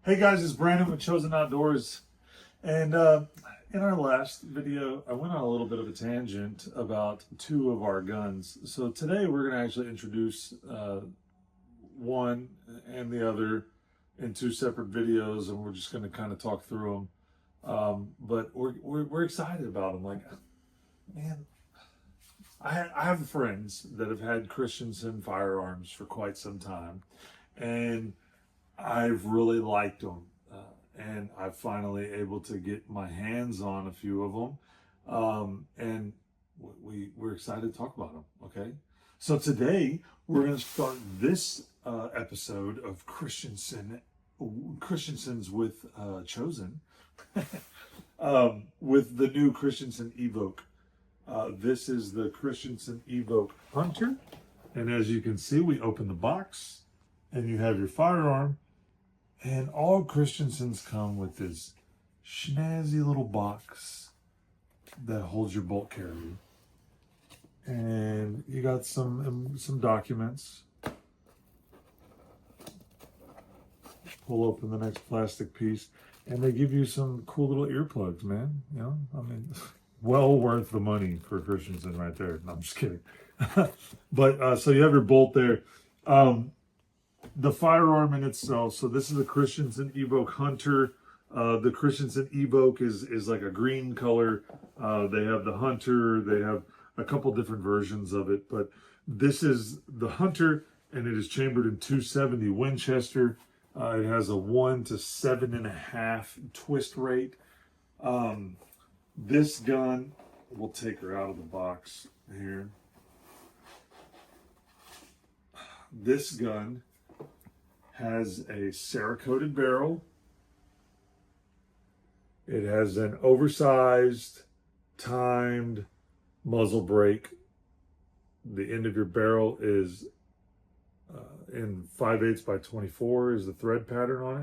Hey guys, it's Brandon with Chosen Outdoors. And in our last video, I went on a little bit of a tangent about two of our guns. So today we're going to actually introduce one and the other in two separate videos, and we're just going to kind of talk through them. But we're excited about them. Like, man, I have friends that have had Christensen firearms for quite some time, and I've really liked them, and I'm finally able to get my hands on a few of them, and we're excited to talk about them. Okay, so today we're going to start this episode of Christensen's with Chosen, with the new Christensen Evoke. This is the Christensen Evoke Hunter, and as you can see, we open the box, and you have your firearm. And all Christensens come with this snazzy little box that holds your bolt carrier. And you got some documents. Pull open the next plastic piece, and they give you some cool little earplugs, man. You know, I mean, well worth the money for Christensen right there. No, I'm just kidding. But so you have your bolt there. The firearm in itself, so this is a Christensen Evoke Hunter. The Christensen Evoke is like a green color. They have the Hunter, they have a couple different versions of it, but this is the Hunter, and it is chambered in 270 Winchester. It has a 1 to 7.5 twist rate. This gun, we'll take her out of the box here. This gun has a Cerakoted barrel. It has an oversized, timed muzzle brake. The end of your barrel is in 5/8 by 24 is the thread pattern on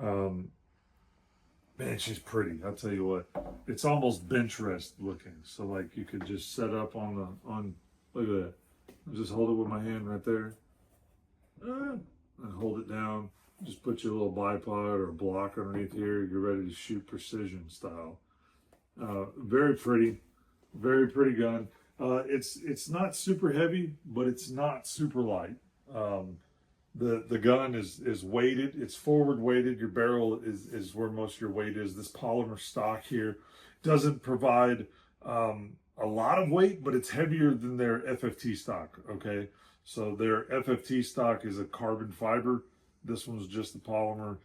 it. Man, she's pretty. I'll tell you what. It's almost bench rest looking. So like you could just set up on look at that. I'll just hold it with my hand right there. And hold it down. Just put your little bipod or block underneath here. You're ready to shoot precision style. Very pretty gun. It's not super heavy, but it's not super light. The gun is weighted. It's forward weighted. Your barrel is where most of your weight is. This polymer stock here doesn't provide a lot of weight, but it's heavier than their FFT stock. Okay. So their FFT stock is a carbon fiber. This one's just the polymer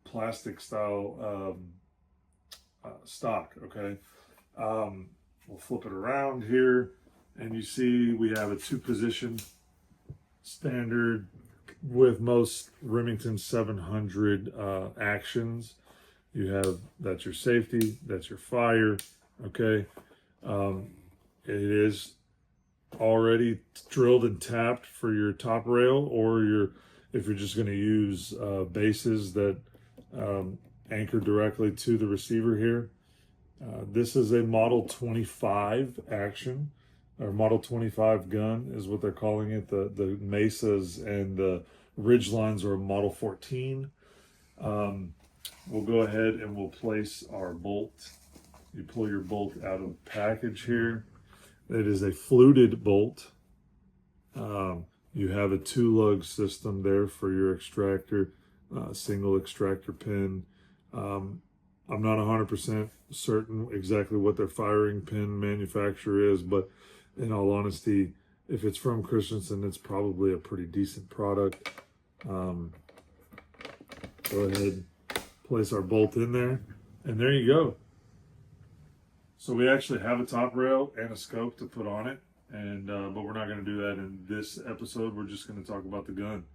plastic style stock, okay? We'll flip it around here, and you see we have a 2-position standard with most Remington 700 actions. You have, that's your safety, that's your fire, okay? It is already drilled and tapped for your top rail, or if you're just going to use bases that anchor directly to the receiver here. This is a Model 25 action, or Model 25 gun is what they're calling it. The Mesas and the Ridgelines are a Model 14. We'll go ahead and we'll place our bolt. You pull your bolt out of the package here. It is a fluted bolt. You have a 2-lug system there for your extractor, single extractor pin. I'm not 100% certain exactly what their firing pin manufacturer is, but in all honesty, if it's from Christensen, it's probably a pretty decent product. Go ahead, place our bolt in there, and there you go. So we actually have a top rail and a scope to put on it, and but we're not going to do that in this episode. We're just going to talk about the gun.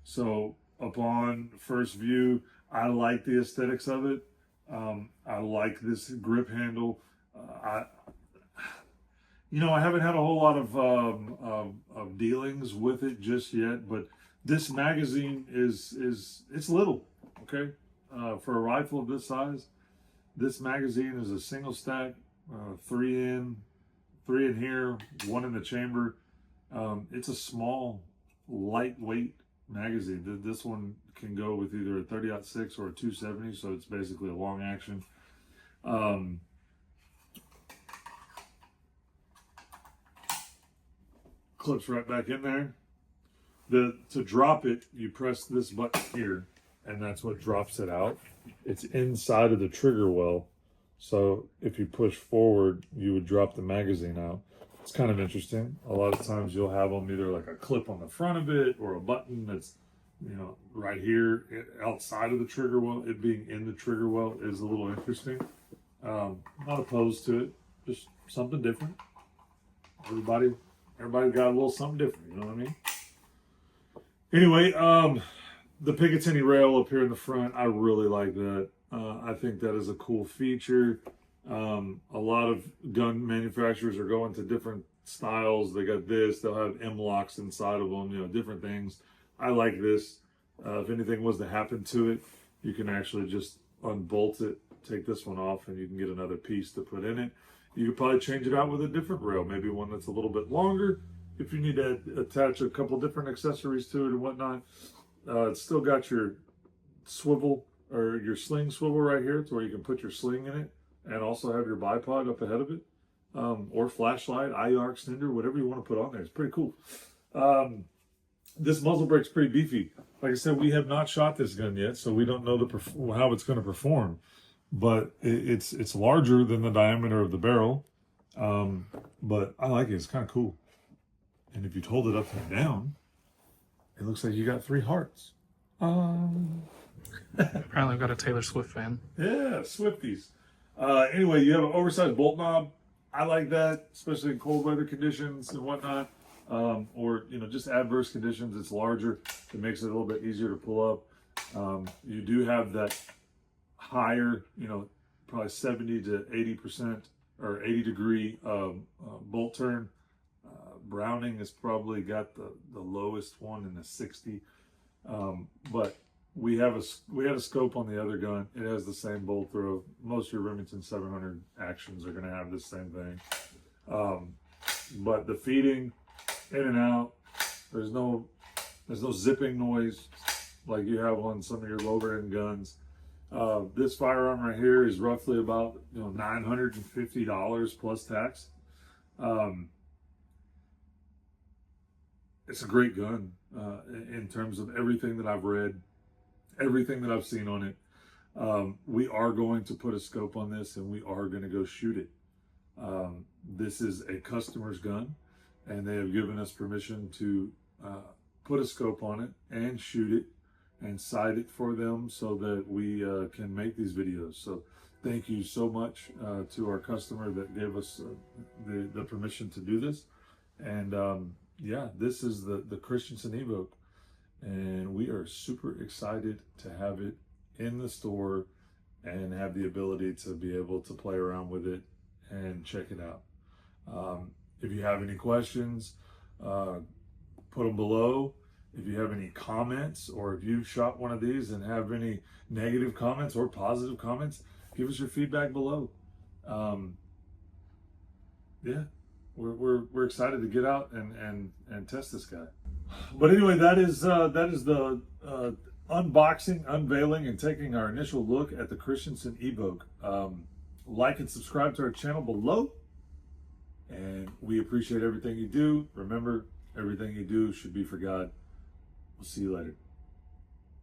So upon first view, I like the aesthetics of it. I like this grip handle. I haven't had a whole lot of dealings with it just yet, but this magazine it's little, okay, for a rifle of this size. This magazine is a single stack, 3 in here, 1 in the chamber. It's a small, lightweight magazine. This one can go with either a 30-06 or a 270, so it's basically a long action. Clips right back in there. To drop it, you press this button here, and that's what drops it out. It's inside of the trigger well, so if you push forward, you would drop the magazine out. It's kind of interesting. A lot of times you'll have them either like a clip on the front of it or a button that's, you know, right here outside of the trigger well. It being in the trigger well is a little interesting. Not opposed to it, just something different. Everybody got a little something different, you know what I mean? Anyway, the Picatinny rail up here in the front, I really like that. I think that is a cool feature. A lot of gun manufacturers are going to different styles. They got this, they'll have M-locks inside of them, you know, different things. I like this. If anything was to happen to it, you can actually just unbolt it, take this one off, and you can get another piece to put in it. You could probably change it out with a different rail, maybe one that's a little bit longer if you need to attach a couple different accessories to it and whatnot. It's still got your swivel or your sling swivel right here. It's where you can put your sling in it and also have your bipod up ahead of it, or flashlight, IR extender, whatever you want to put on there. It's pretty cool. This muzzle brake's pretty beefy. Like I said, we have not shot this gun yet, so we don't know how it's going to perform. But it's larger than the diameter of the barrel. But I like it. It's kind of cool. And if you hold it upside down, it looks like you got 3 hearts. Apparently I've got a Taylor Swift fan. Yeah, Swifties. Anyway, you have an oversized bolt knob. I like that, especially in cold weather conditions and whatnot. Or, you know, just adverse conditions. It's larger. It makes it a little bit easier to pull up. You do have that higher, you know, probably 70 to 80% or 80 degree bolt turn. Browning has probably got the lowest one in the 60. But we had a scope on the other gun. It has the same bolt throw. Most of your Remington 700 actions are going to have this same thing. But the feeding in and out, there's no zipping noise like you have on some of your lower end guns. This firearm right here is roughly about, you know, $950 plus tax. It's a great gun in terms of everything that I've read, everything that I've seen on it. We are going to put a scope on this, and we are going to go shoot it. This is a customer's gun, and they have given us permission to put a scope on it and shoot it and sight it for them so that we can make these videos. So thank you so much to our customer that gave us the permission to do this. And yeah, this is the Christensen Evoke, and we are super excited to have it in the store and have the ability to be able to play around with it and check it out. If you have any questions, put them below. If you have any comments, or if you've shot one of these and have any negative comments or positive comments, give us your feedback below. Yeah, we're excited to get out and test this guy. But anyway, that is the unboxing, unveiling, and taking our initial look at the Christensen Evoke. Like and subscribe to our channel below, and we appreciate everything you do. Remember, everything you do should be for God. We'll see you later.